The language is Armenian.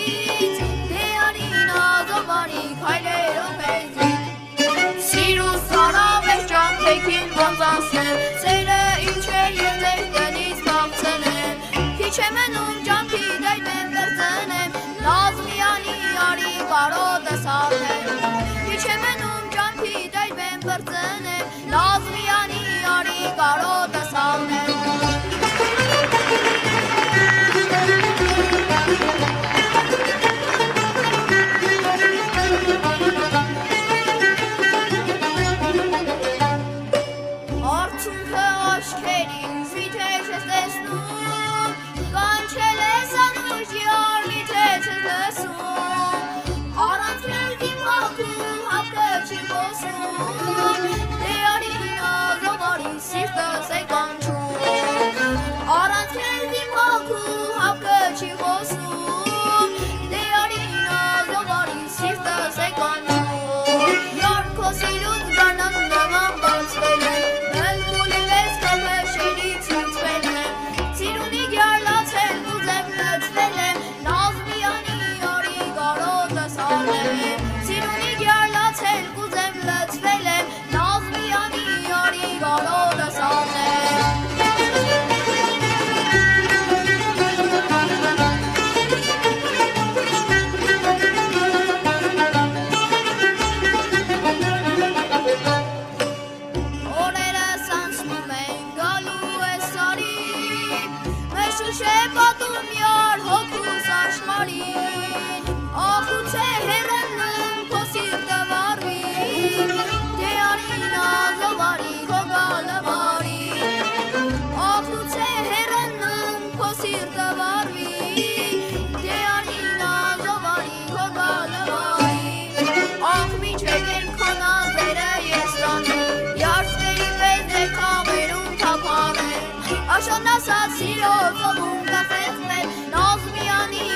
քեզից դե արին ազովարի քայլերով հեզից Սիրուս հարավեր ճամփեքին ոնց անցնեմ Սերը ինչ է և ձեր տնից կաղցնեմ Քիչ է մնում ճամփի դայմեմ վերցնեմ Նազմյանի արի կարոտես հաղթեմ Քիչ է մնում ճամփի դայմեմ վերցնեմ Նազմյանի արի կարոտես հաղթեմ Արցունքը աչքերին վիթեչ ես տեսնում Կանչել ես անուրջի արմիթ ես լսում Առանց մերդի մաքում հապկը չի խոսում Դե արին ազովարի սիրտս է կանչում Առանց մերդի մաքում հապկը չի խոսում Դե արին ազովարի սիրտս է կանչում Յար քո սիրուց գանան նման բացվել է Շուշե պատում յար հոգուս աշխարհի